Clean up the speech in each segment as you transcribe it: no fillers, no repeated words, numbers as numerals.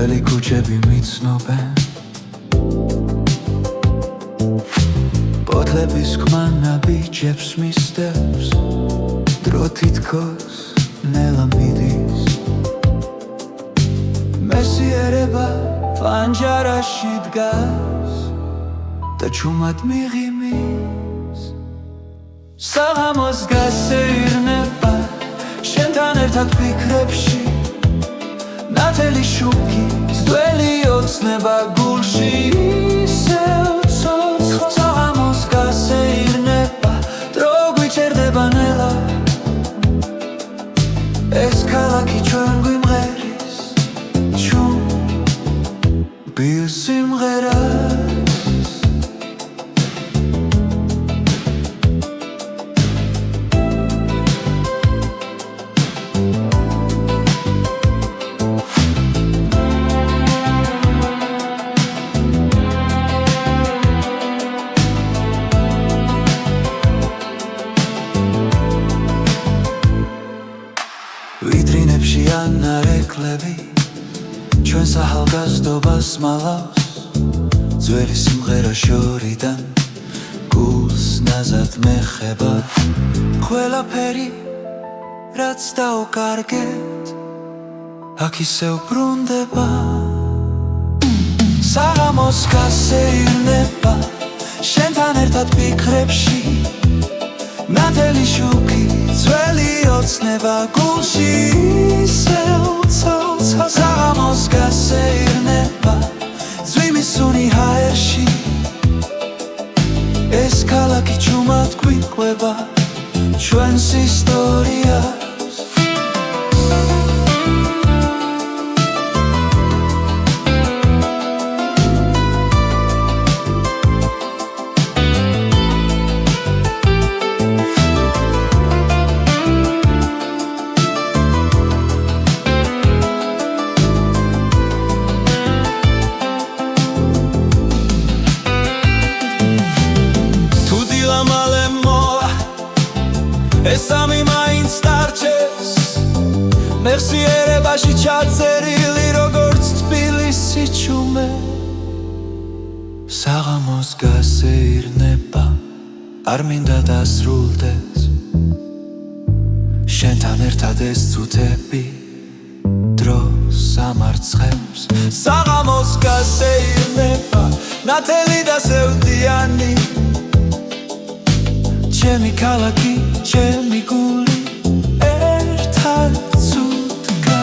ძველი ქუჩები მიცნობენ პოთლების ქმანა ბიჭებს მისდევს დრო თითქოს ნელა მიდის მესიერება ფანჯარაში დგას და ჩუმად მიღიმის საღამოს გასეირნება შენთან ერთად ფიქრებში ნათელი შუქი ძველი ოცნება გულში ისევ ცოცხალ საღამოს გასეირნება დრო გვიჩერდება ნელა ეს ქალაქი ჩვენ გვიმღერის ჩუმ ბილ სიმღერას ვიტრინებში ანარეკლები ჩვენს ახალგაზრდობას მალავს ძველი სიმღერა შორიდან გულს ნაზად მეხება ყველაფერი რაც დაუკარგეთ აქ ისევ ბრუნდება საღამოს გასეირნება შენთან ერთად ფიქრებში ნათელი შუქი ძველი ოცნება გულში ისევ ცოცხალ საღამოს გასეირნება ძვიმის სუნი ჰაერში ეს ქალაქი ჩუმად გვიყვება ჩვენს ისტორიას ეს ამი მაინც დარჩეს მეხსიერებაში ჩაწერილი როგორც თბილისი ჩუმე საღამოს გასეირნება არ მინდა დასრულდეს შენთან ერთად ეს წუთები დროს ამარცხებს საღამოს გასეირნება ნათელი და სევდიანი ჩემი ქალაქი ჩემი გული ერთად ცუდგა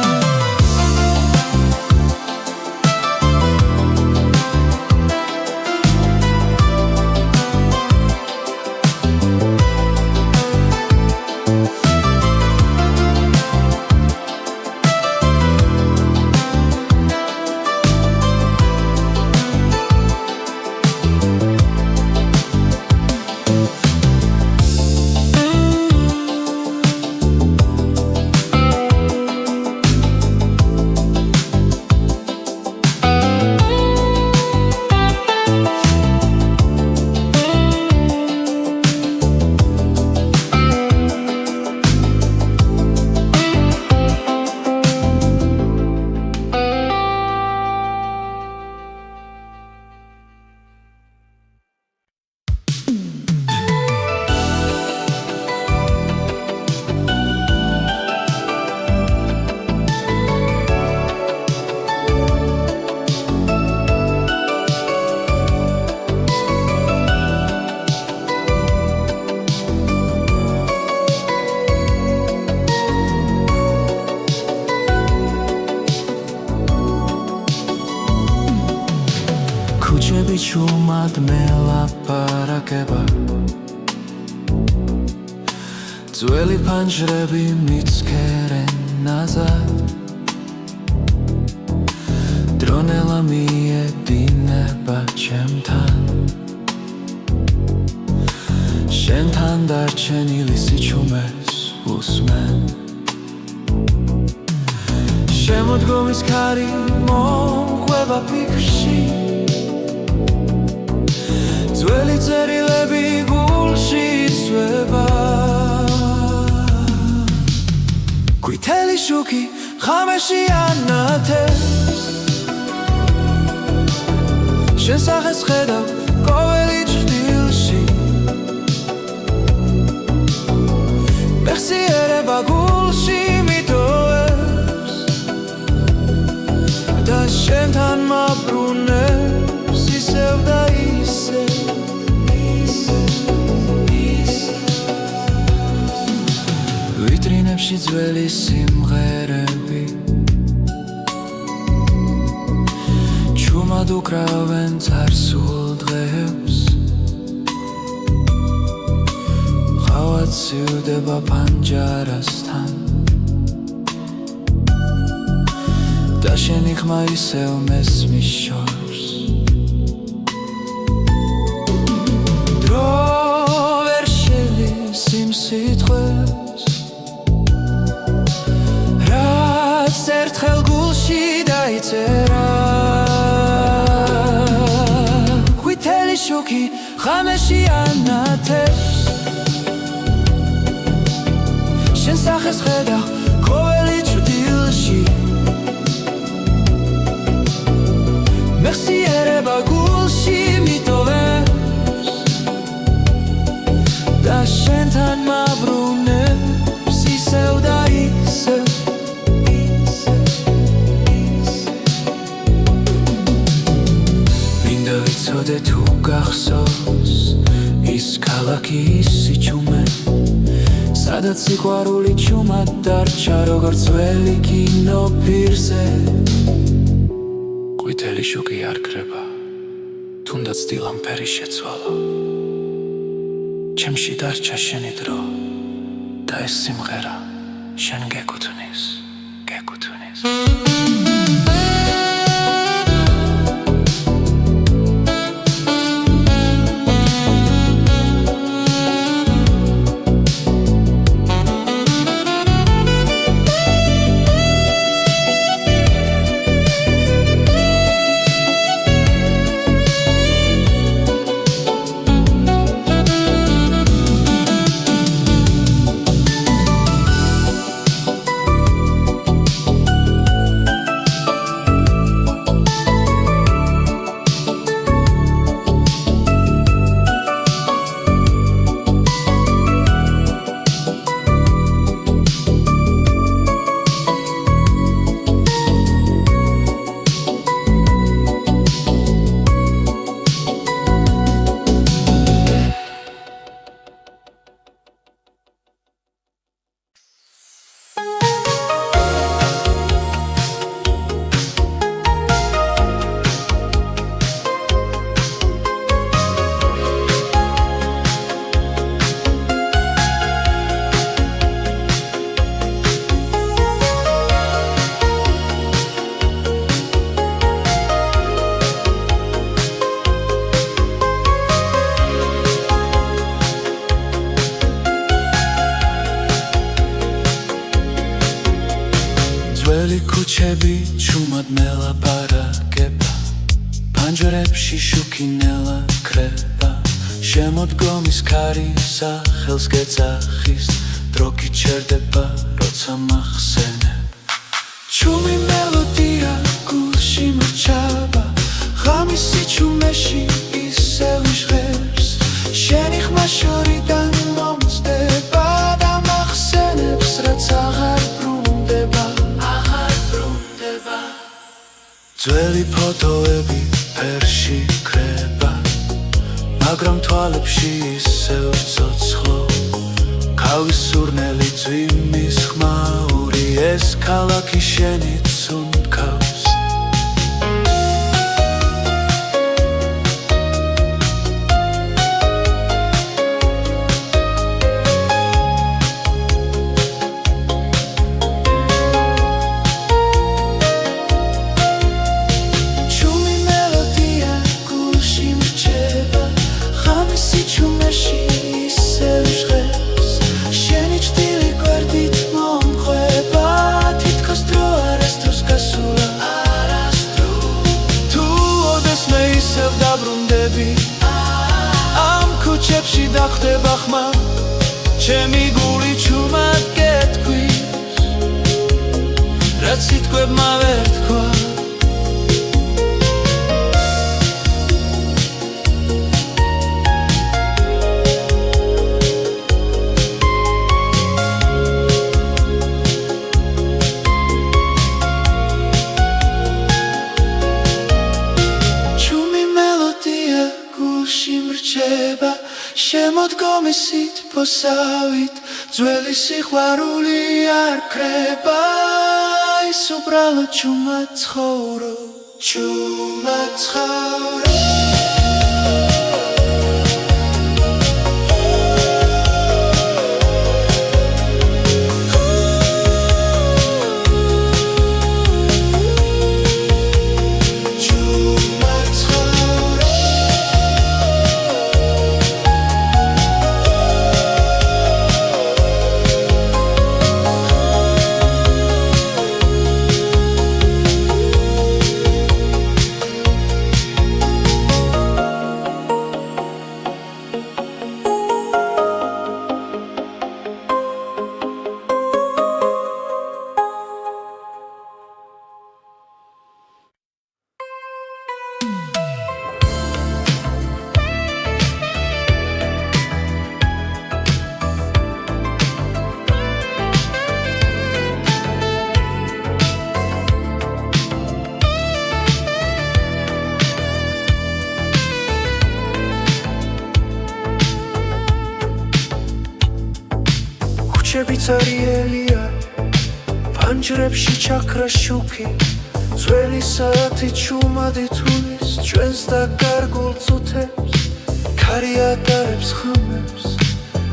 ქუჩები ჩუმად მელაპარაკება ძველი ფანჯრები მიცქერენ ნაზად დრონელა მიედინება ჩემთან შენთან დარჩენილი სიჩუმეს უსმენ შემოდგომის ქარი მომყვება ფიქრში ძველი წერილები გულში იცვება გვითელი შუქი ხამეში ანათებს შენ სახეს ხედავ ყოველი ჭრილში მეხსიერება გულში მიტოვებს და შენთან მაბრუნებს ისევ და ისევ ვიტრინებში ძველი სიმღერები ჩუმად უკრავენ წარსულ დღეებს ყავაც სივდება პანჯარასთან და შენი ხმა ისევ მესმის შორს დრო ვერ შელის იმ სიტყვებს რაც ერთხელ გულში დაიწერა ყვითელი შუქი ღამეში ანათებს შენ სახეს ხედავ ყოველი ჭრილში მეხსიერება გულში მიტოვებს და შენთან მაბრუნებს ისევ და ისევ მინდა ვიცოდე თუ გახსოვს ის ქალაქი ის სიჩუმე სადაც სიყვარული ჩუმად დარჩა როგორც ძველი კინო პირზე ყვითელი შუქი არ ქრება თუნდაც დილამფერი შეცვალა ჩემში დარჩა შენი დრო და ეს სიმღერა შენ გეკუთვნის ძველი ქუჩები ჩუმად მელაპარაკება პანჯრებში შუქი ნელა ქრება შემოდგომის ქარი სახელს გეძახის დრო გიჩერდება როცა მახსენებ ჩუმი მელოდია გულში მოჩაბა ღამის სიჩუმეში ისევ ჟღერს შენი ხმა შორიდან მომწდება და მახსენებს რაც აღარ ძველი ფოტოები ფერში ქრება მაგრამ თვალებში ისევ ცოცხლო ქავის სურნელი ძვიმის ხმაური ეს ქალაქი შენით სუნთქავს ამ ქუჩებში დახტება ხმა ჩემი გული ჩუმად გეთქვის რაც სიტყვებმა ვერ თქვა შემოდგომის სითბოსავით ძველი სიყვარული არ ქრება ის უბრალოდ ჩუმად ცხოვრო Arielия, პანჯრებში ჩაქრა შუქი, ძველი საათი ჩუმადი თulis, ჩვენს და გარგულ წუთებს, ქარი ატარებს ხმებს,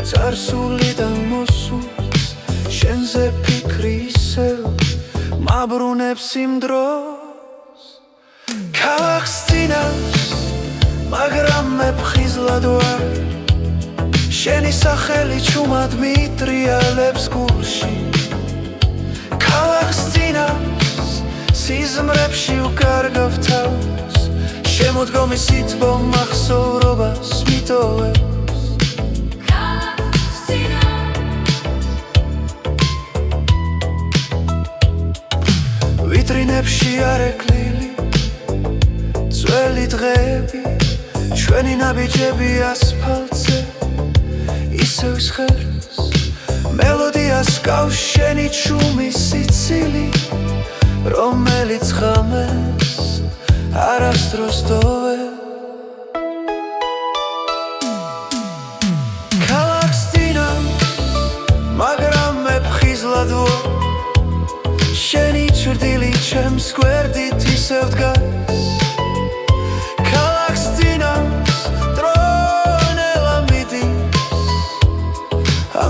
წარსულიდან მოსულს, შენზე ფიქრი ისევ, მაბრუნებს იმ დროს, ქალაქს წინავს, მაგრამ მე ფხიზლად ვარ. შენი სახელი ჩუმად მიტრიალებს გულში ქალაქს წინავს სიზმრებში უკარგავ თავს შემოდგომის სითბო მახსოვრობას მიტოვებს ქალაქს წინავს ვიტრინებში არეკლილი ძველი დღეები ჩვენი ნაბიჯები ასფალტზე ისევ სხერს მელოდიას გავს შენი ჩუმი სიცილი რომელიც ღამეს არასდროს დოვე ქალაქს წინავს მაგრამ მე ფხიზლად ვარ შენი ჩრდილი ჩემს გვერდით ისევ დგას ქალაქს წინავს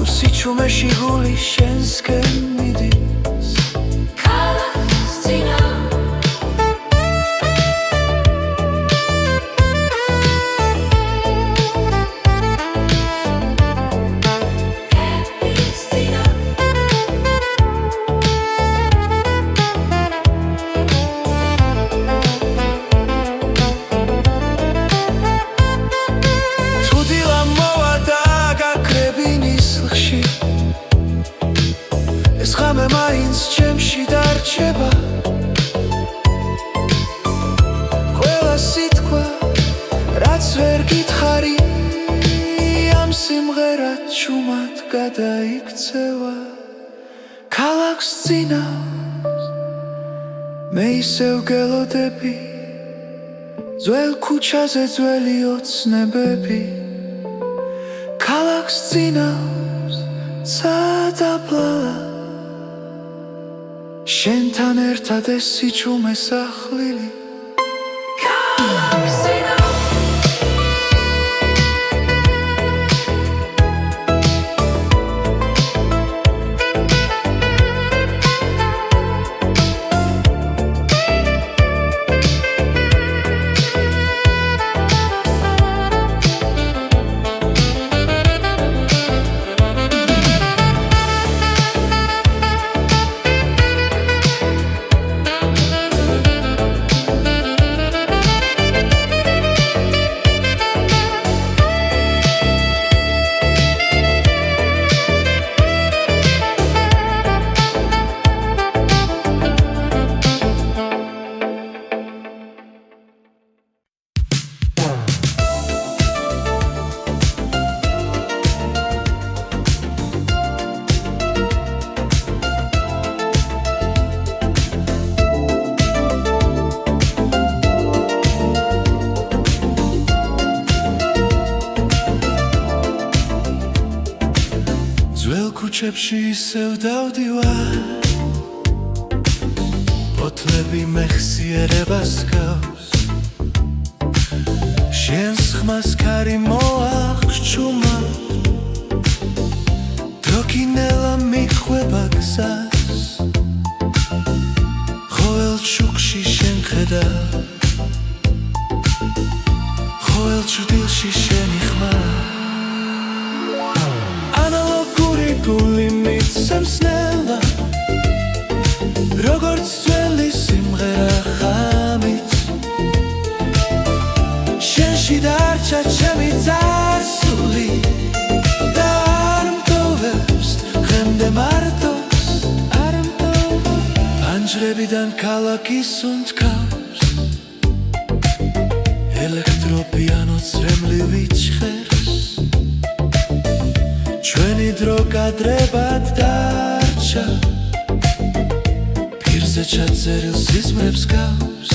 sičumeši guli šensken midis Ქალაქს წინავს Epis წინავს თუ დილა მოვა და გაკრებინის ეს ღამე მაინც ჩემში დარჩება ყველა სიტყვა რაც ვერ გითხარი ამ სიმღერად ჩუმად გადაიქცევა ქალაქს წინავს მე ისევ გელოდები ძველ ქუჩაზე ძველი ოცნებები ქალაქს წინავს სადაბლალა შენთან ერთად ეს სიჩუმე სახლილი ქალაქს წინავს Panjrebshi isev davdivar Potlebi mexsierebas gavs Shens xmas kari moaxchuma Drokinela mikhveba gzas Khoel shukshi shen khedar Khoel chudilshi shen ikhma Analoguri guli mitsem snela Როგორც ძველი სიმღერა ხამით შენში დარჩა ჩემი წარსული და არ მტოვებს დღემდე მარტოს არ მტოვებს პანჯრებიდან ქალაქის უნთქავს ელექტროპიანო წრემლივი ჭხერს ჩვენი დრო კადრებად დარჩა ჩაწერილ სიზმრებს გავს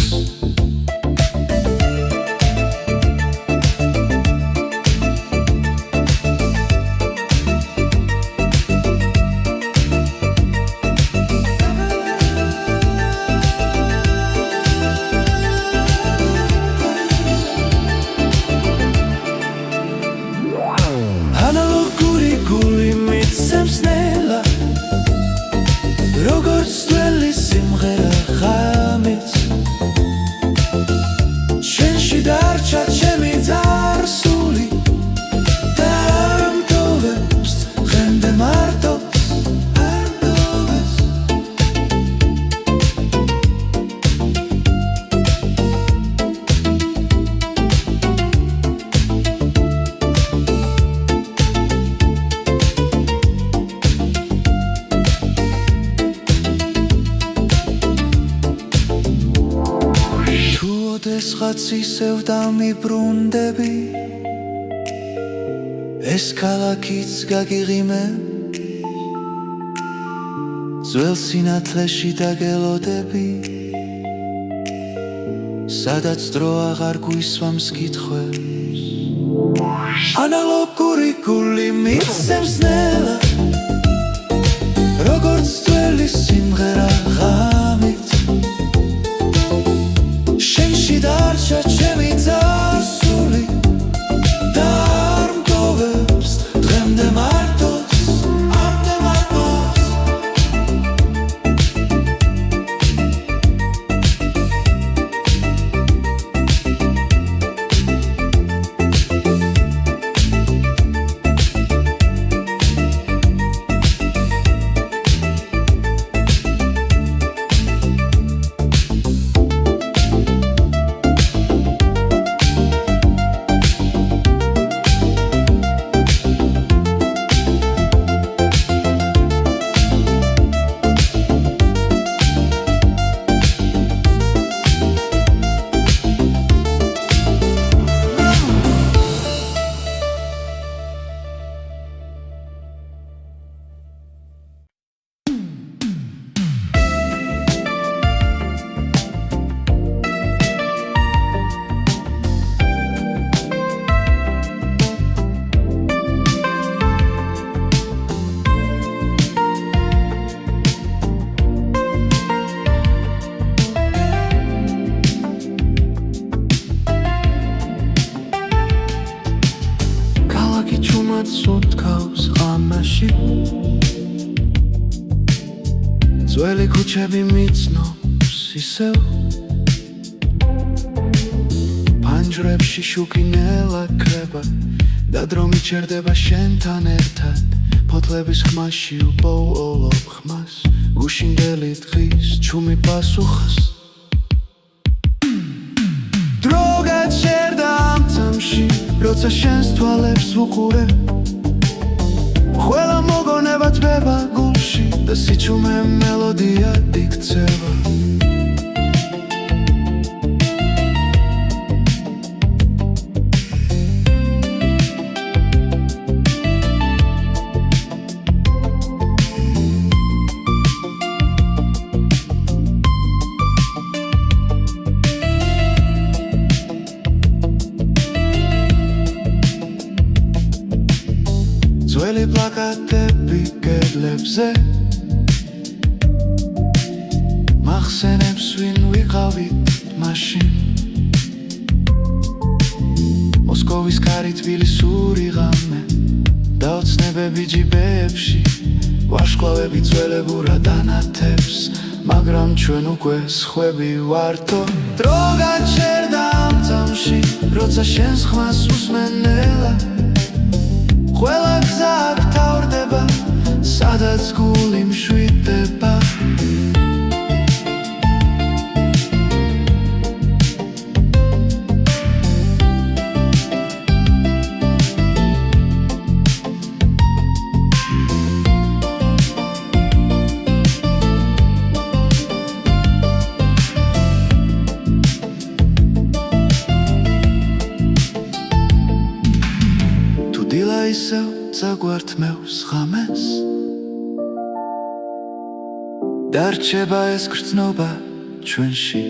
ანალოგური გული მიცემს ნელა როგორც ძველი სიმღერა ხამით შენში დარჩა ჩემი წარსული და არ მტოვებს დღემდე მარტოს არ მტოვებს Ოდესღაც ისევ დამიბრუნდები ეს ქალაქიც გაგიღიმებ ძველ სინათლეში დაგელოდები სადაც დრო აღარ გვისვამს კითხვებს ანალოგური გული მიცემს ნელა როგორც ძველი სიმღერა ღამით შენში დარჩა ჩემი წარსული და არ მტოვებს დღემდე მარტოს ამდე მარტოს სუნთქავს ღამაში ძველი ქუჩები მიცნობს ისევ პანჯრებში შუქი ნელა ქრება და დრო მიჩერდება შენთან ერთად ფოთლების ხმაში უპოულობ ხმას გუშინდელი დღის ჩუმი პასუხას დრო გაჩერდა ამ წამში როცა შენს თვალებს ვუყურებ ყველა მოგონება თბება გულში და სიჩუმე მელოდია იქცევა ძველი პლაკატები კედლებზე მახსენებს ვინ ვიყავით მაშინ მოსკოვის კარი თბილისური ღამე დაოცნებები ჯიბეებში ვაშკლავები ძველებურად ანათებს მაგრამ ჩვენ უკვე სხვები ვართო დრო გაჩერდა ამ წამში როცა შენს ხმას უსმენელა ყველა გზა გთავრდება სადაც გული მშვიდდება ისევ წაგვართმევს ღამეს დარჩება ეს გრძნობა ჩვენში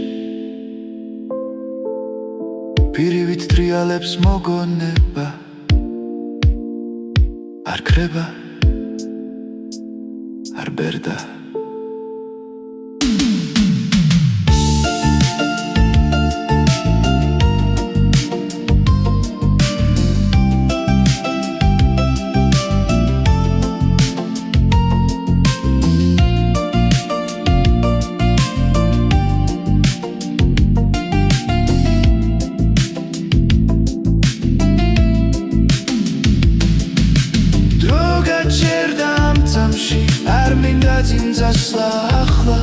პირივით ტრიალებს მოგონება არ ქრება არ ბერდა არ მინდა წინძასლა ახლა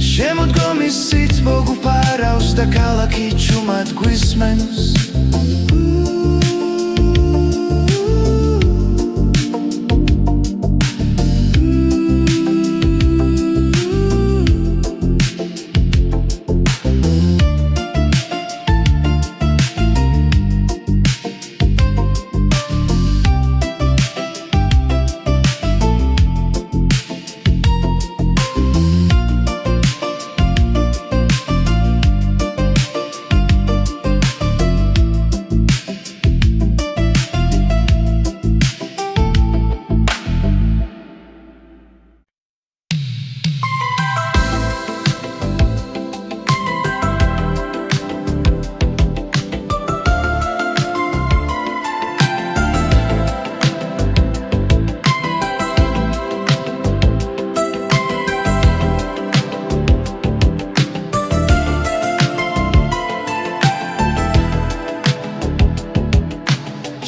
შემოდგომის სით მოგუფარავს და ქალაქი ჩუმად გვისმენს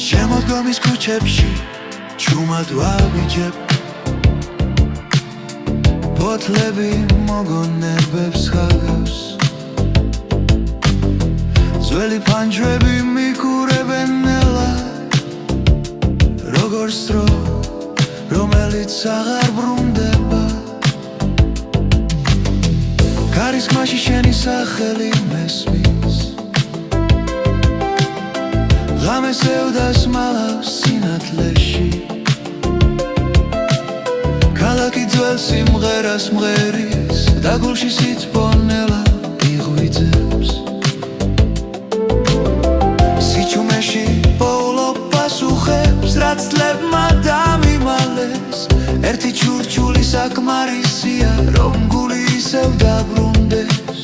შემოდგომის ქუჩებში ჩუმად ვავიჯებ ფოთლები მოგონებებს ხაგავს ძველი ფანჯრები მიკურებენ ნელა როგორც დრო რომელიც აღარ ბრუნდება ქარისმაში შენი სახელი მესმის ღამეს ევდას მალავს სინათლეში ქალაქი ძველ სიმღერას მღერის და გულში სითბონელა იღვიძებს სიჩუმეში პოულო პასუხებს რაც წლებმა დამიმალეს ერთი ჩურჩული საკმარისია რომ გული ისევ დაბრუნდეს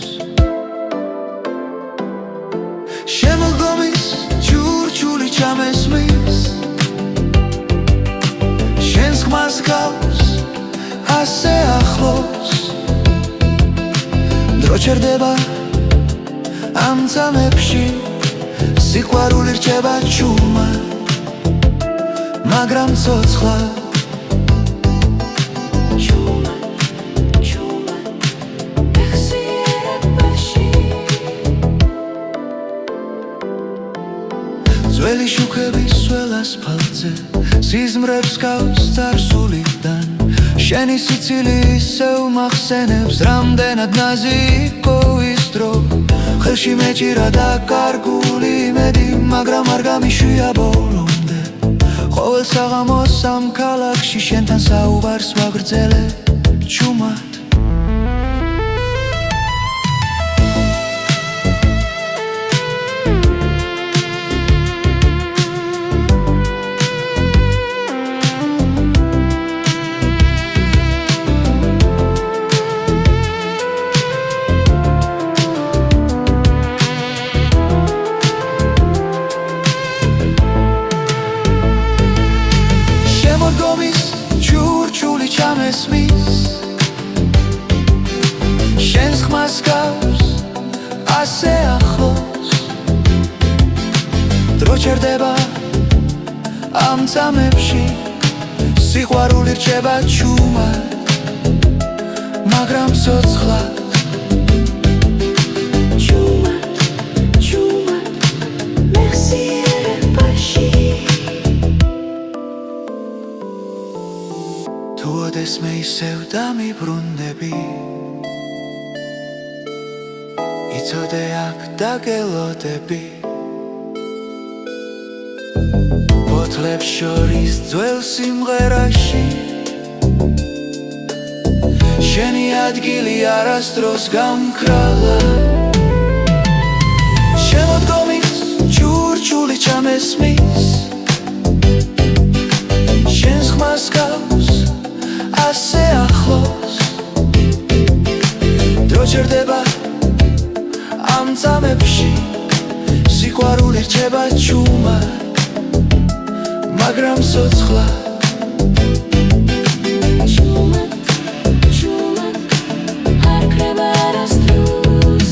შემოდგომის ჩამესმის შენს ხმას გავს ასე ახლოს დრო ჩერდება ამ წამებში სიყვარული რჩება ჩუმად მაგრამ ცოცხლად ძველი შუქების სველ ასფალტზე სიზმრებს გავს წარსულიდან შენი სიცილი ისევ მახსენებს რამდენად ნაზი იყო ის დრო ხელში მეჭირა და კარგული იმედი მაგრამ არ გამიშვია ბოლომდე ყოველ საღამოს ამ ქალაქში შენთან საუბარს ვაგრძელებ ჩუმად ხმას გავს ასე ახლოს დრო ჩერდება ამ წამებში სიყვარული რჩება ჩუმად მაგრამ ცოცხლად Tuodes me issev damibrunnebi Itsode ak dagelodebi Potleb shoris dzvel simgherashi Sheni adgili arasdros gamkrala Shemodgomis jurjuli chamesmis Shens khmas gavs ასე ახლოს დრო ჩერდება ამ წამებში სიყვარული რჩება ჩუმად მაგრამ ცოცხლად არ ქრება არასდროს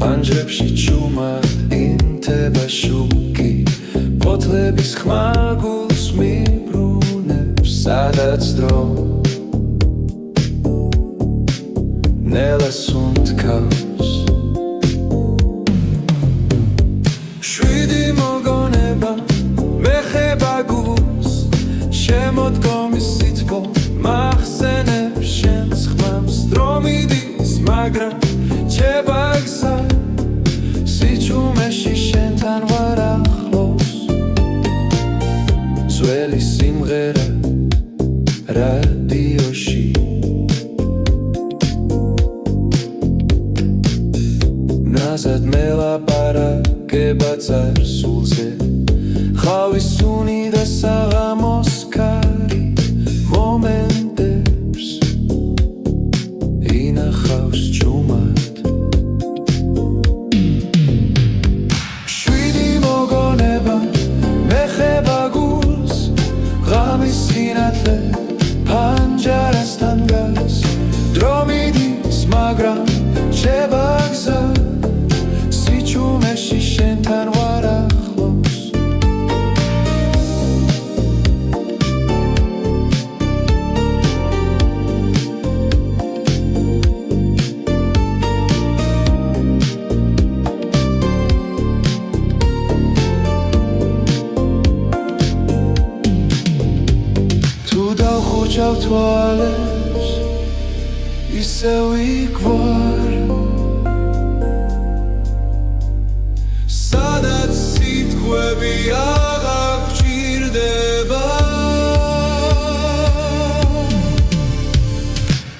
Anjrebshi chumad inteba shuki Potlebis khma guls mibrunebs sadats dro Nelas und kaus Shvidi mogoneba mecheba guls Shemodgomis sitvo machzeneb shens khmams dromidis magra Chebagza Sichumeshi shentan var ახლოს Zveli simghera radioshi Nazad melaparagebα წარსულზე ხავის სუნი და საღამოს კარი მომენტებს ინახავს ჩუმად Panjarastan gas Dromidis magram Shebagza Sichumeshi shentan var ახლოს Chau toalets Iseu ikvar Sadat sitqvebi agak gjirdeba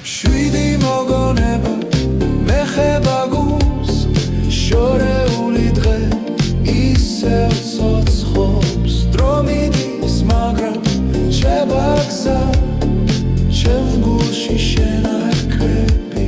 Shvidi mogoneba mecheba guls Shoreuli dghe Iseu tsotskhobs Dromidis magram Shebagza Shevgulshi shenar krepi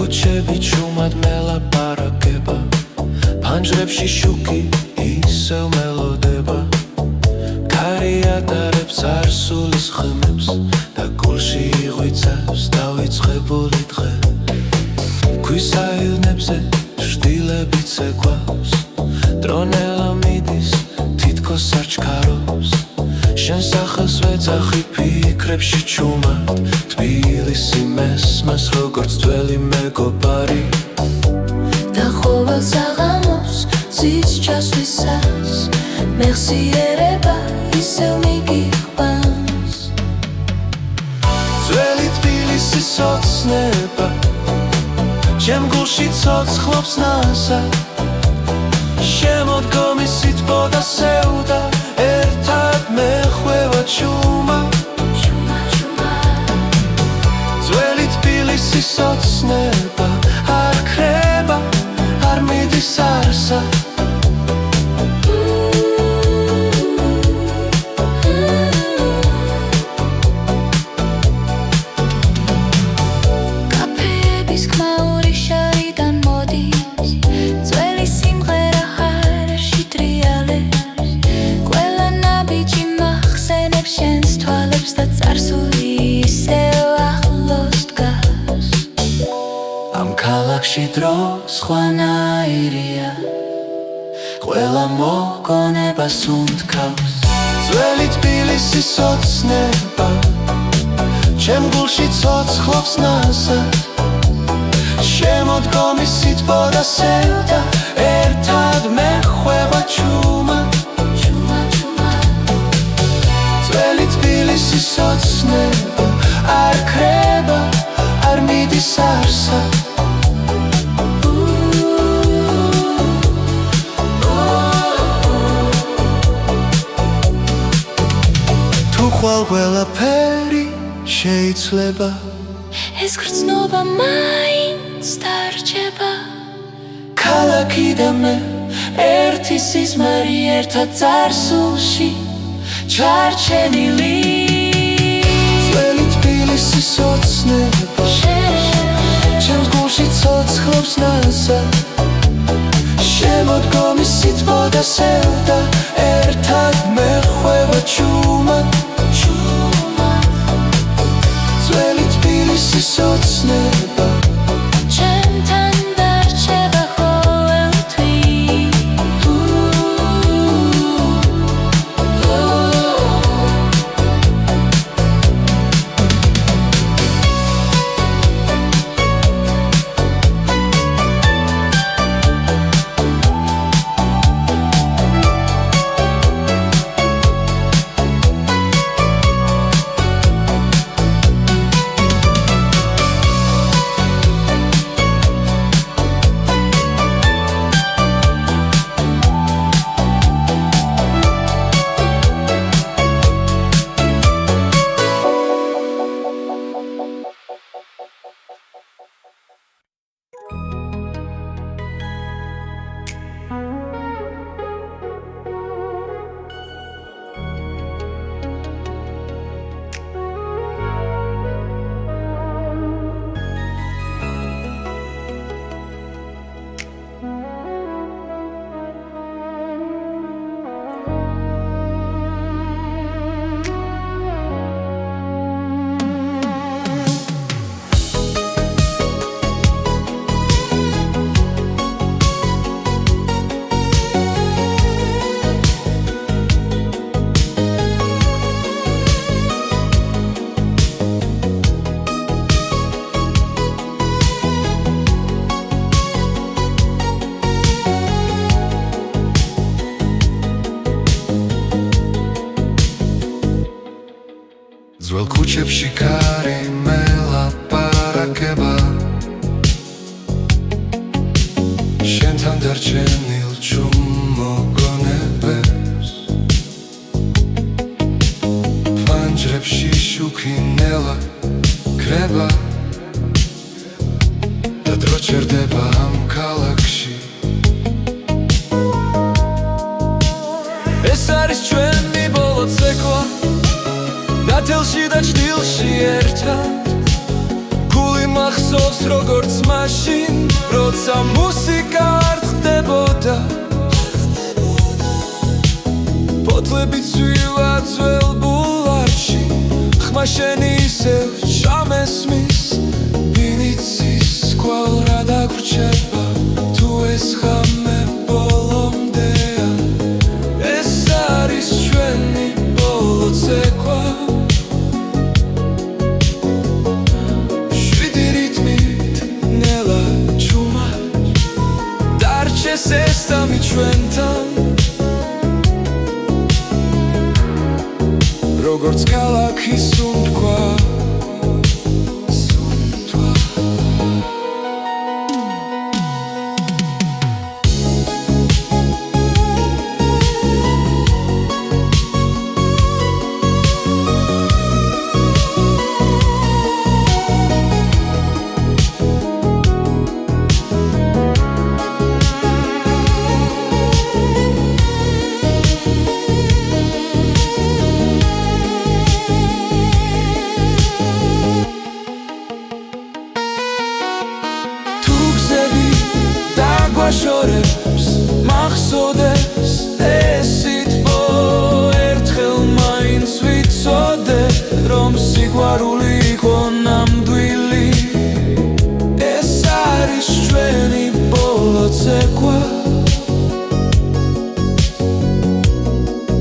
კუჩები ჩუმად მელაპარაკება, ფანჯრებში შუქი ისევ მელოდება. ქარი ატარებს არსულის ხმებს და გულში იღვიცავს დავიწყებული დღე. ქვის აირნებზე შტილებიც ეკვავს, დრონელა მიდის თითქოს არ ჩქარობს. შენ სახელს ვეძახი ფიქრებში ჩუმად, თბილისი მესმას როგორც ძველი მეგობარი. და ყოველ საღამოს ზის ჩასვლისას მეხსიერება ისევ მიგიყვანს. ძველი თბილისის ოცნება ჩემ გულში ცოცხლობს ნასა. შემოდგომის სითბო და სევდა ერთად მეხვევა ჩუმა. ძველი თბილისის ოცნება არ ქრება, არ მიდის არსა. კაფეების ხმაური შარიდან მოდის, ძველი სიმღერა ჰარაში ტრიალებს. ყველა ნაბიჯი მახსენებს შენს თვალებს და წარსული ისევ ახლოს დგას. ამ ქალაქში დრო სხვანაირია, ყველა მოგონებას უნთქავს. ძველი თბილისის ოცნება ჩემ გულში ცოცხლობს ნასა. შემოდგომის სითბო და სევდა ერთად მეხვევა ჩუმა. ძველი თბილისის ოცნება არ ქრება, არ მიდის არსა. თუ ხვალ ყველაფერი შეიძლება, ეს გრძნობა მაინც დარჩება. ქალაქი და მე ერთი სიზმარი ერთად წარსულში ჩარჩენილი. ძველი თბილისის ოცნება ჩემს გულში ცოცხლობს ნასა. შემოდგომის სითბო და სევდა ერთად მეხვევა ჩუმა. ძველი თბილისის ოცნება ჩემთან დარჩება ყოველთვის. ძველ ქუჩებში ქარი მელაპარაკება, შენთან დარჩენილ ჩუმ მოგონებებს. ფანჯრებში შუქი ნელა ქრება და დრო ჩერდება ამ ქალაქში. ეს არის ჩვენი ბოლო ცეკვა, დათელში და ჭდილში ერთად. გული მახსოვს როგორც მაშინ როცა მუსიკა არ ხდებოდა ფოთლები ცვივა ძველ ბულვარში ხმა შენი ისევ ჩამესმის ვინიცის კვალ რა დაგვრჩება თუ ეს ხამე ბოლომდეა ეს არის ჩვენი ბოლო ცეკვა შვიდი რიტმით ნელა ჩუმა დარჩეს ეს სამი ჩვენთან როგორც ქალაქის სუნთქვა შორებს მახსოვდეს ეს სიტყვა ერთხელ მაინც ვიცოდე რომ სიყვარული იყო ნამდვილი ეს არის ჩვენი ბოლო ცეკვა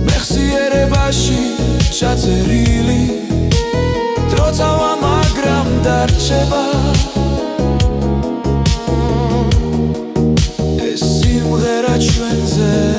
მეხსიერებაში ჩაწერილი დრო წავა მაგრამ დარჩება ჩვენზე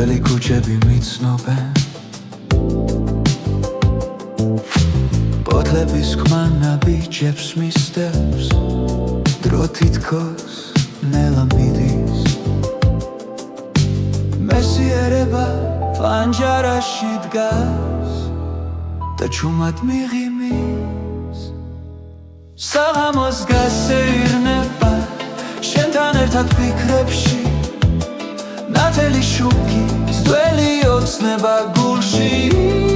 ძველი ქუჩები მიცნობენ ფოთლების ხმა ნაბიჯებს მისდევს დრო თითქოს ნელა მიდის მესიერება ფანჯარაში დგას და ჩუმად მიღიმის საღამოს გასეირნება შენთან ერთად ფიქრებში ნათელი შუქი ძველი ოცნება გულში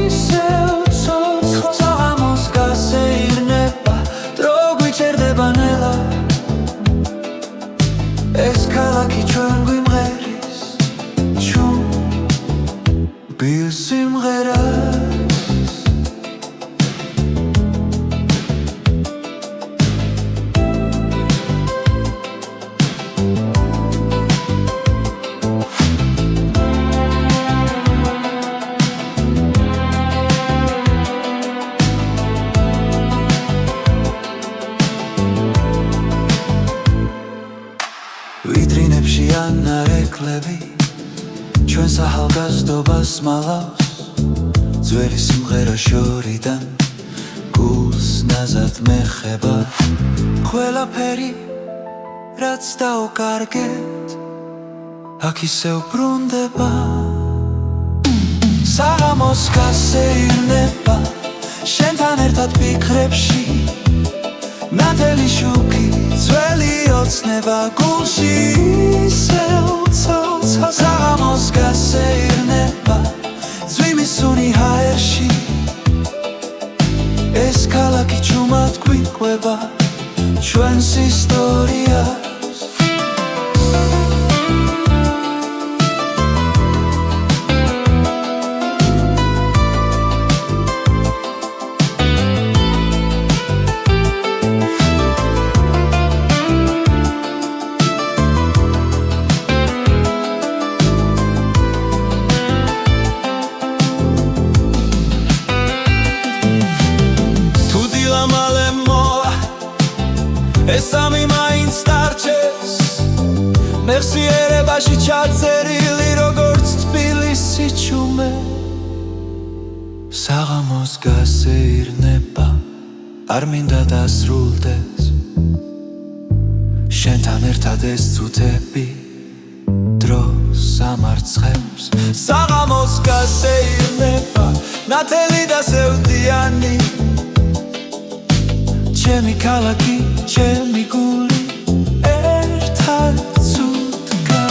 ისევ ცოცხლ საღამოს გასეირნება დრო გვიჩერდება ნელა ეს ქალაქი ჩვენ გვიმღერის ჩუმბილ სიმღერას ვიტრინებში ანარეკლები ჩვენს ახალგაზრდობას მალავს ძველი სიმღერა შორიდან გულს ნაზად მეხება ყველაფერი რაც დაუკარგეთ აქ ისევ ბრუნდება საღამოს გასეირნება შენთან ერთად ფიქრებში ნათელი შუქი ძველი ოცნება გულში ისევ ცოცხალ საღამოს გასეირნება ძვიმისუნი ჰაერში ეს ქალაქი ჩუმად გვიყვება ჩვენს ისტორიას ეს ამი მაინც დარჩეს მეხსიერებაში ჩაწერილი როგორც თბილისი ჩუმე საღამოს გასეირნება არ მინდა დასრულდეს შენთან ერთად ეს წუთები დროს ამარცხებს საღამოს გასეირნება ნათელი და სევდიანი ჩემი ქალაქი, ჩემი გული ერთად ცუდგა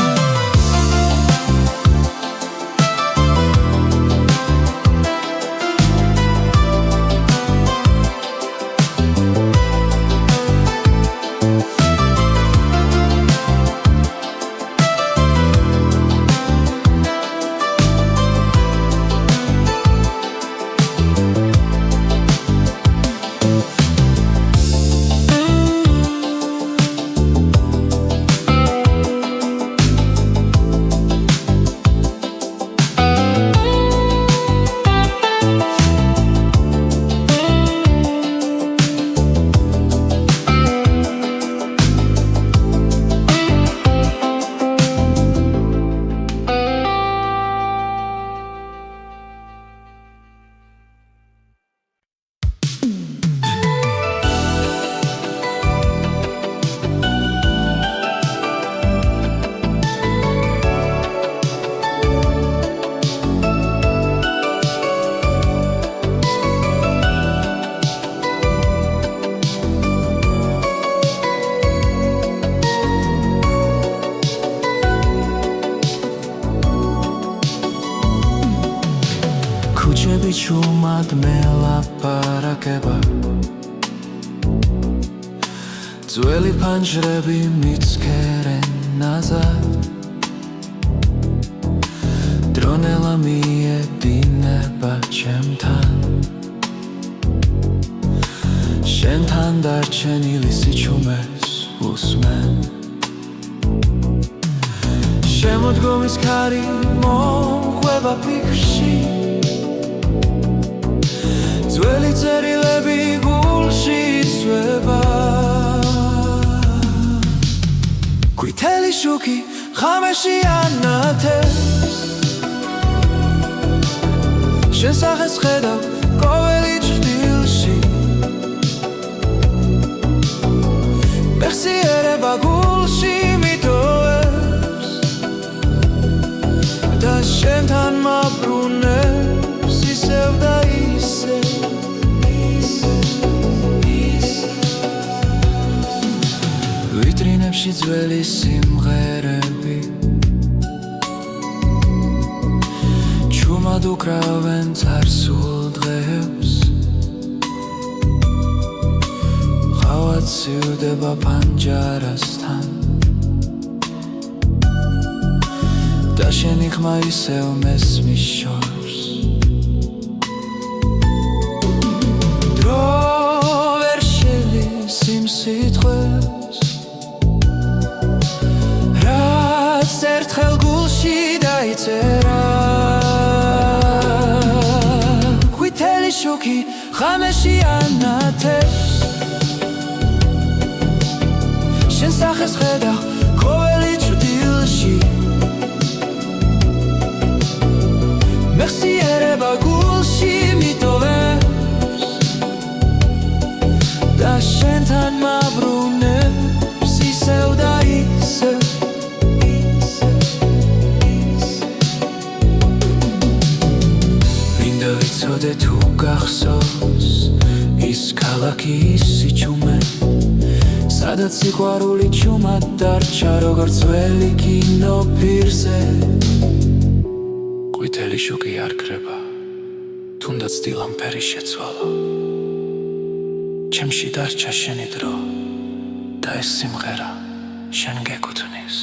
ქუჩები ჩუმად მელაპარაკება ძველი ფანჯრები მიცქერენ ნაზად დრონელა მიედინება ჩემთან შენთან დარჩენილი სიჩუმეს უსმენ შემოდგომის ქარი მომყვება ფიქრში ძველი წერილები გულში იცვება ყვითელი შუქი ღამეში ანათებს შენ სახეს ხედავ ყოველი ჭრილში მეხსიერება გულში მიტოვებს და შენთან მაბრუნებს ისევ და ისევ ვიტრინებში ძველი სიმღერები ჩუმად უკრავენ წარსულ დღეებს ყავა ცივდება პანჯარასთან და შენი ხმა ისევ მესმის შორს დრო ვერ შელის იმ სიტყვებს რაც ერთხელ გულში დაიწერა ყვითელი შუქი ღამეში ანათებს შენ სახეს ხედავ ყოველი ჭრილში მეხსიერება გულში მიტოვებს და შენთან მაბრუნებს ისევ და ისევ მინდა იცოდე თუ გახსოვს ის ქალაქი ის სიჩუმე სადაც სიყვარული ჩუმად დარჩა როგორც ძველი კინო პირზე ყვითელი შუქი არ ქრება თუნდაც დილამფერი შეცვალა ჩემში დარჩა შენი დრო და ეს სიმღერა შენ გეკუთვნის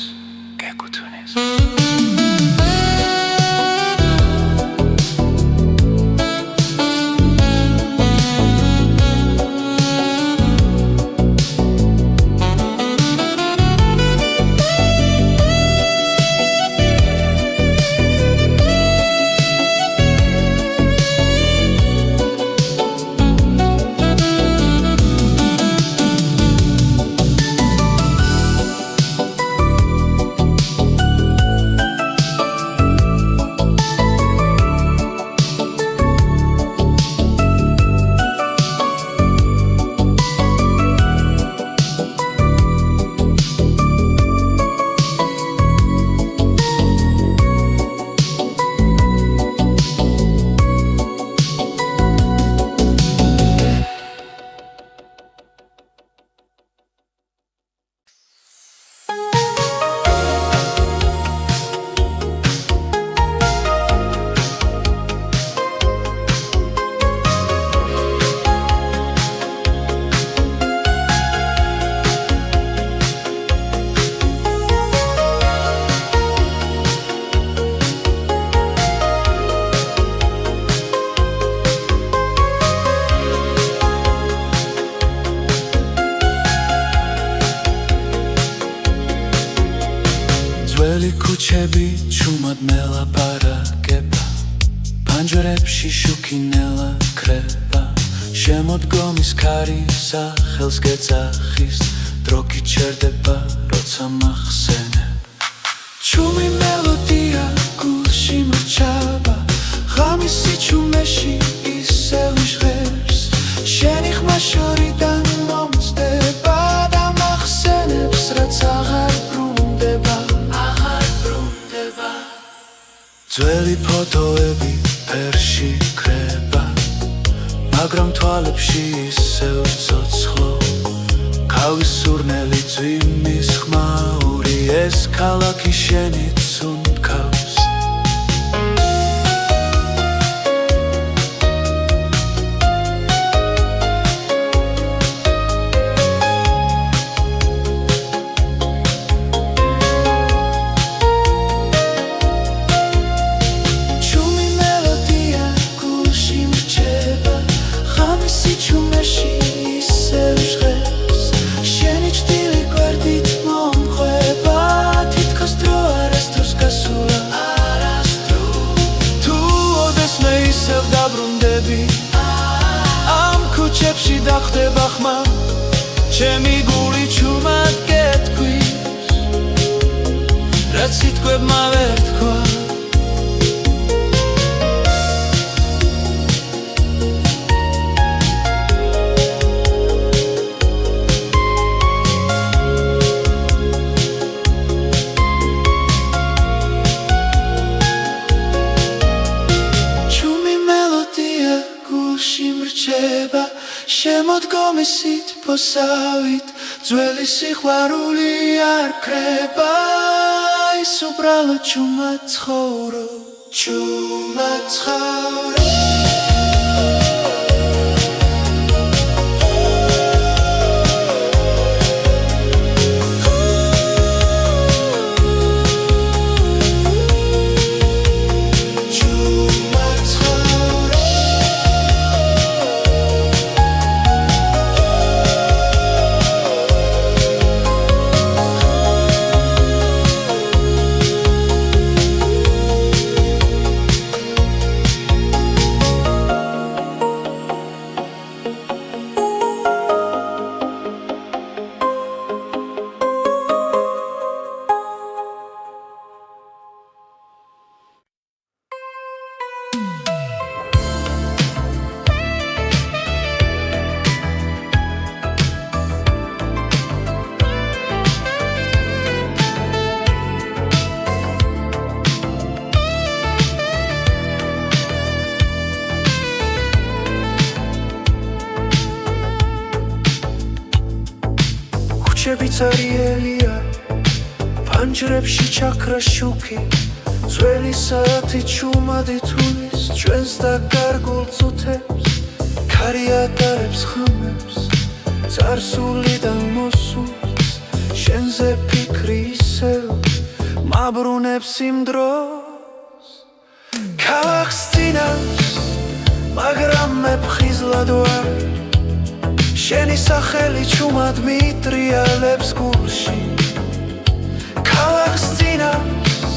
ძველი ქუჩები ჩუმად მელაპარაკება ფანჯრებში შუქინელა ქრება შემოდგომის ქარი სახელს გეძახის დრო გიჩერდება როცა მახსენებ ჩუმი მელოდია გულში მრჩება ღამის სიჩუმეში ისევ ჟღერს შენი ხმა შორიდან მომწდება და მახსენებს რაც აღარ ძველი ფოტოები ფერში ქრება მაგრამ თვალებში ისევ ცოცხლო ქავის სურნელი ძვიმის ხმაური ეს ქალაქი შენით უნდქავს ამ ქუჩებში დახტება ხმა ჩემი გული ჩუმად გეთქვის რაც სიტყვებმა ვერ თქვა შემოდგომის სითბოსავით ძველი სიყვარული არ ქრება ის უბრალოდ ჩუმად ცხოვრობ ქუჩები წარიელია ფანჯრებში ჩაქრა შუქი ძველი საათი ჩუმადი თulis ჩვენს დაკარგულ წუთებს ქარი ატარებს ხმებს წარსულიდან მოსულს შენზე ფიქრი ისევ მაბრუნებს იმ დროს ქალაქს წინავს მაგრამ მე ფხიზლად ვარ შენი სახელი ჩუმად მიტრიალებს გულში ქალაქს წინავს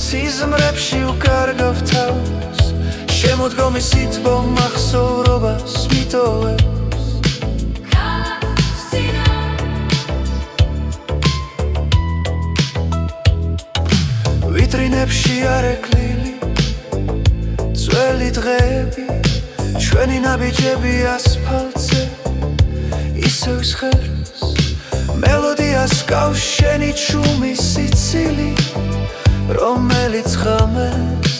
სიზმრებში უკარგავ თავს შემოდგომის სითბო მახსოვრობას მიტოვებს ვიტრინებში არეკლილი ძველი დღეები ჩვენი ნაბიჯები ასფალტზე ისევ სხერს მელოდიას გავს შენი ჩუმი სიცილი რომელიც ღამეს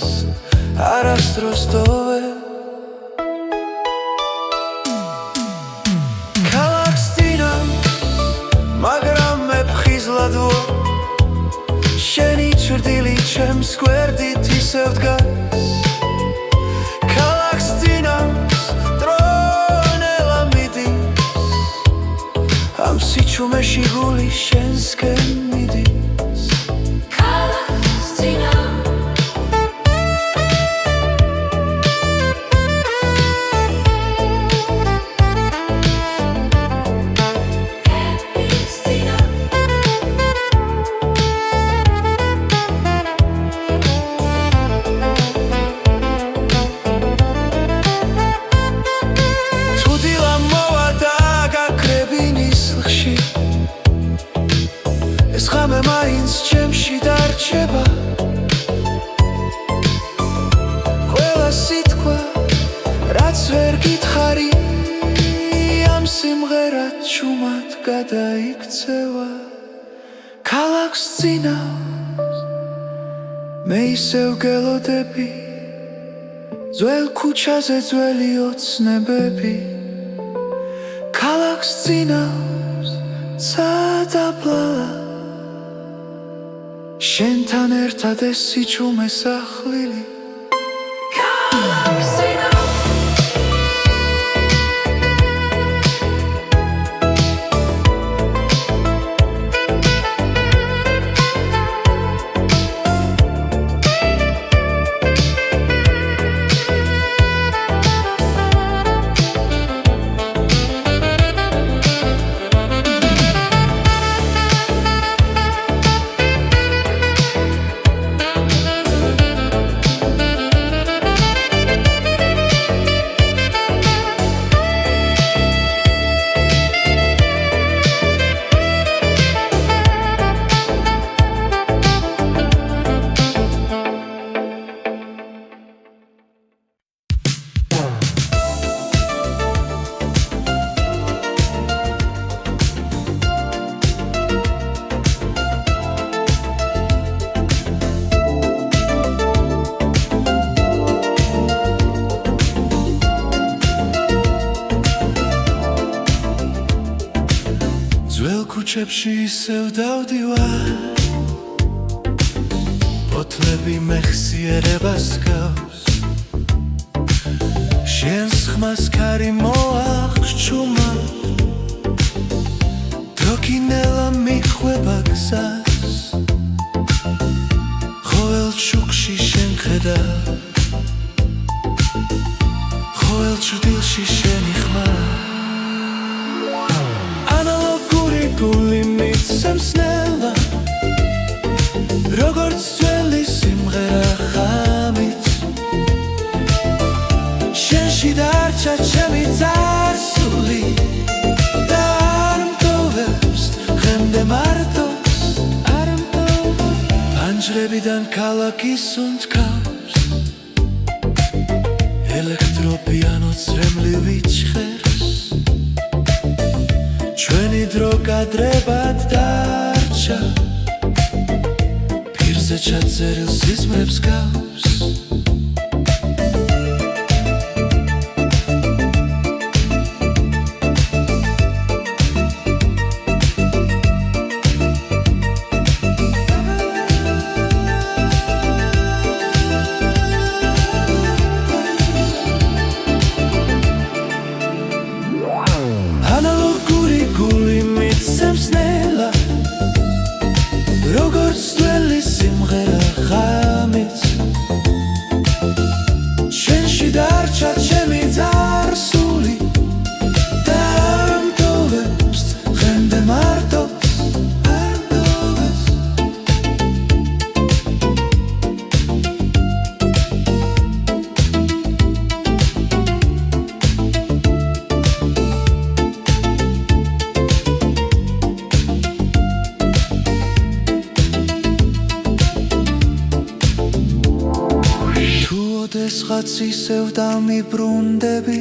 არასდროს დოვე ქალაქს წინავს მაგრამ მე ფხიზლად ვარ შენი ჩრდილი ჩემს გვერდით ისევ დგას ქალაქს წინავს დრონელა მიდის ამ სიჩუმეში გული შენსკენ მიდის ქალაქს წინავს ღამე მაინც ჩემში დარჩება ყველა სიტყვა რაც ვერ გითხარი ამ სიმღერად ჩუმად გადაიქცევა ქალაქს წინავს მე ისევ გელოდები ძველ ქუჩაზე ძველი ოცნებები ქალაქს წინავს ცადაბლალა შენთან ერთად ეს სიჩუმე სახლილი ქალაქს წინავს ქუჩებში ისევ დავდივარ ფოთლები მეხსიერებას გავს შენს ხმას ქარი მოახჩუმად დროკინელა მიხვება გზას ყოველ შუქში შენ ხედავ ყოველ ჭრდილში შენი ხმა გული მიცემს ნელა როგორც ძველი სიმღერა ხამით შენში დარჩა ჩემი წარსული და არ მტოვებს დღემდე მარტოს არ მტოვებს პანჯრებიდან ქალაქის უნთქავს ელექტროპიანო წრემლივი ჭხერს ჩვენი დრო კადრებად დარჩა პირზე ჩაწერილ სიზმრებს გავს შვილაც ისევ დამიბრუნდები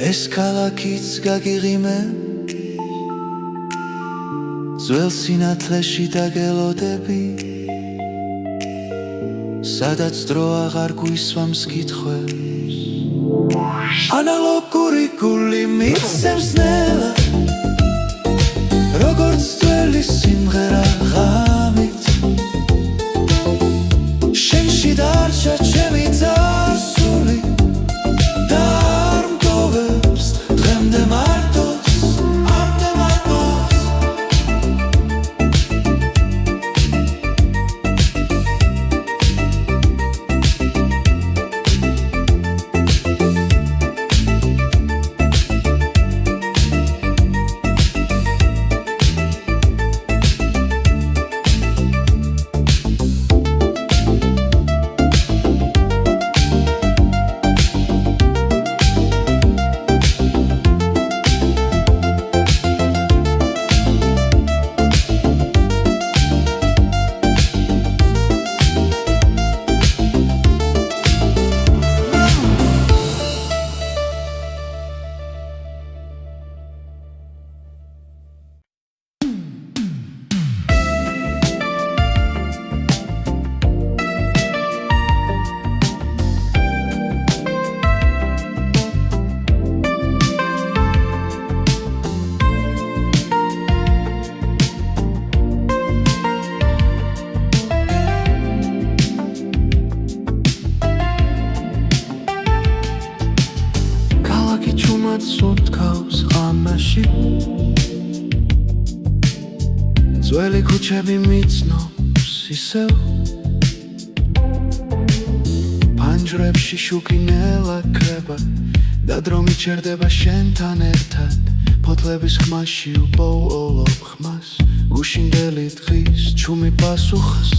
ეს ქალაქიც გაგიღიმე ძველ სინათლეში დაგელოდები სადაც დრო აღარ გვისვამს კითხვებს ანალოგური გული მიცემს ნელა როგორც ძველი სიმღერა ღამით შენში დარჩა ჩემი წარსული და არ მგოვებს დღემდე მარტოს სუნთქავს ღამაში ძველი ქუჩები მიცნობს ისევ ფანჯრებში შუქი ნელა ქრება და დრო მიჩერდება შენთან ერთად ფოთლების ხმაში უპოულობ ხმას გუშინდელი დღის ჩუმი პასუხს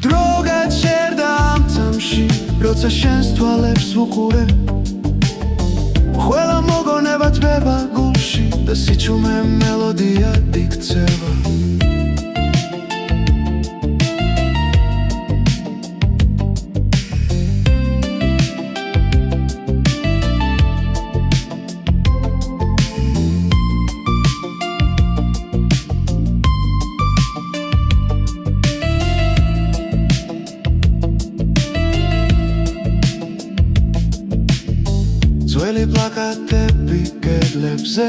დრო გაჩერდა ამ წამში როცა შენს თვალებს ვუყურებ ყველა მოგონება თბება გულში და სიჩუმე მელოდია იქცევა ძველი პლაკატები კედლებზე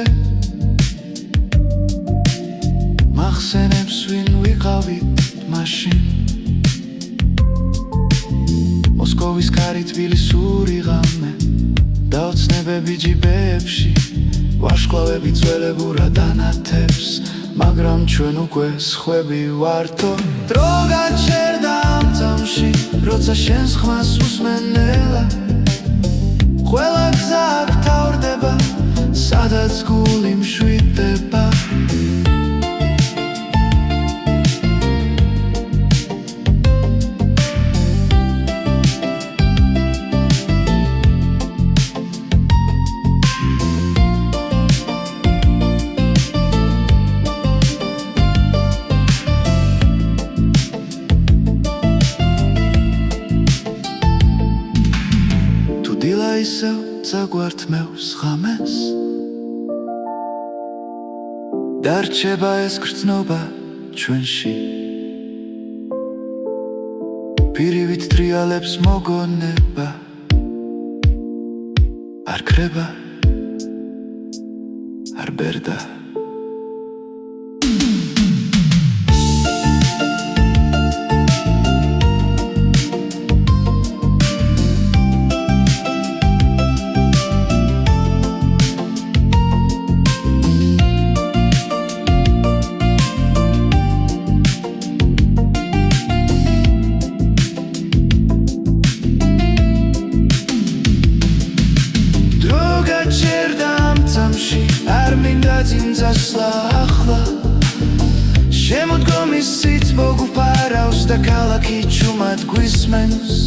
მახსენებს ვინ ვიყავით მაშინ მოსკოვის კარი თბილისური ღამე და ოცნებები ჯიბეებში ვარშკლავები ძველებურად ანათებს მაგრამ ჩვენ უკვე სხვები ვართო დრო გაჩერდა ამ წამში როცა შენს ხმას უსმენ ნელა ყველა გზა გთავრდება, სადაც გული მშვიდდება დილა ისევ წაგვართმევს ღამეს დარჩება ეს გრძნობა ჩვენში პირივით ტრიალებს მოგონება არ ქრება არ ბერდა არ მინდა ძინძასლა ახლა შემოდგომის სით მოგუფარავს და ქალაქი ჩუმად გვისმენს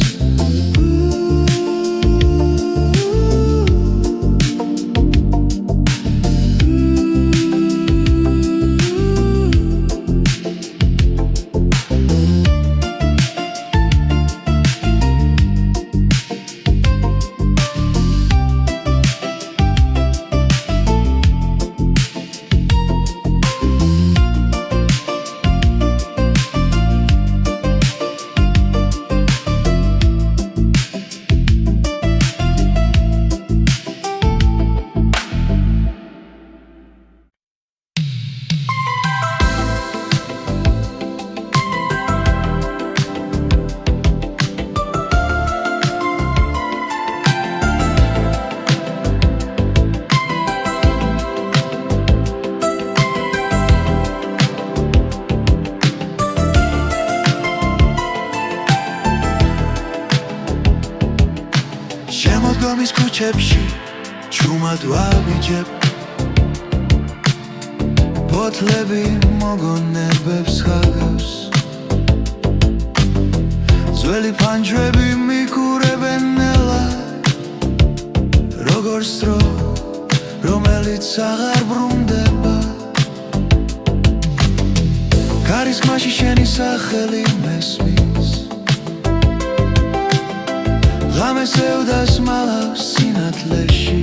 შემოდგომის ქუჩებში ჩუმად ვაბიჯებ ბოთლები მოგონებებს ხაგავს ძველი ფანჯრები მიკურებენ ნელა როგორც დრო რომელიც აღარ ბრუნდება კარისმაში შენი სახელი მესმის ღამეს ევდას მალავს სინათლეში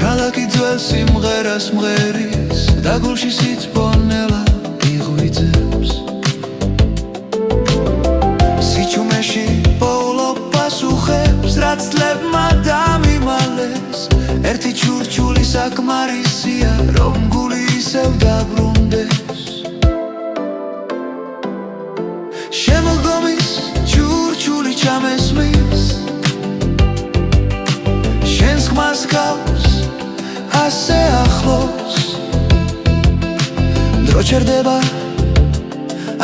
ქალაქი ძველ სიმღერას მღერის და გულში სიძბონელა იღვიძებს სიჩუმეში პოულო პასუხებს რაც წლებმა დამიმალეს ერთი ჩურჩული საკმარისია რომ გული ისევ დაბრუნდეს შემოდგომის ჩურჩული ჩამესმის შენს ხმას გავს ასე ახლოს დრო ჩერდება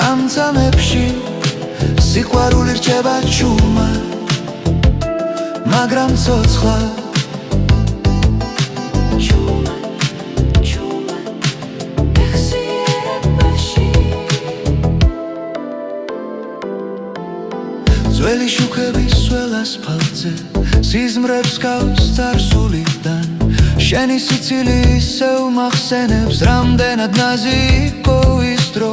ამ წამებში სიყვარული რჩება ჩუმად მაგრამ ცოცხლად ძველი შუქების სველ ასფალტზე სიზმრებს გავს წარსულიდან შენი სიცილი ისევ მახსენებს რამდენად ნაზი იყო ის დრო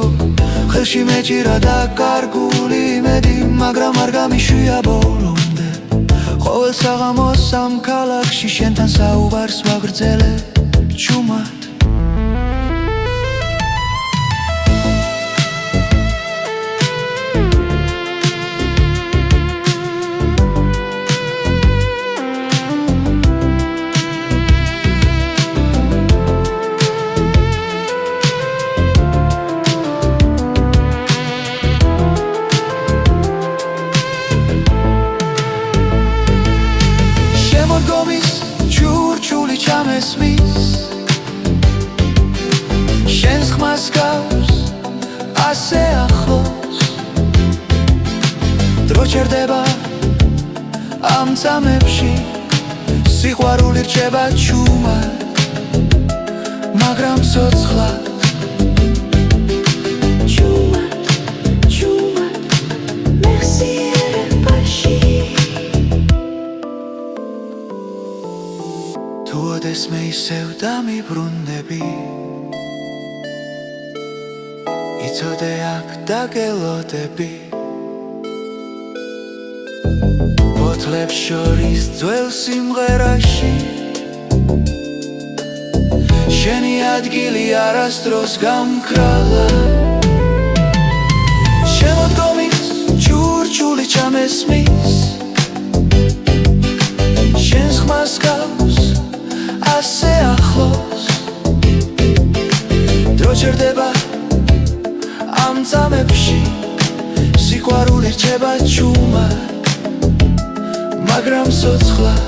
ხელში მეჭირა და კარგული იმედი მაგრამ არ გამიშვია ბოლომდე ყოველ საღამოს ამ ქალაქში შენთან საუბარს ვაგრძელებ ჩუმად ჩურჩული ჩამესმის შენს ხმას გავს ასე ახლოს დრო ჩერდება ამ წამებში სიყვარული რჩება ჩუმად მაგრამ ცოცხლად თუ ოდესმე ისევ დამიბრუნდები იცოდე აქ დაგელოდები ბოთლებს შორის ძველ სიმღერაში შენი ადგილი არასდროს გამკრალა შემოდგომის ჩურჩული ჩამესმის შენს ხმას გავს ასე ახლოს დრო ჩერდება ამ წამებში სიყვარული რჩება ჩუმად მაგრამ ცოცხლად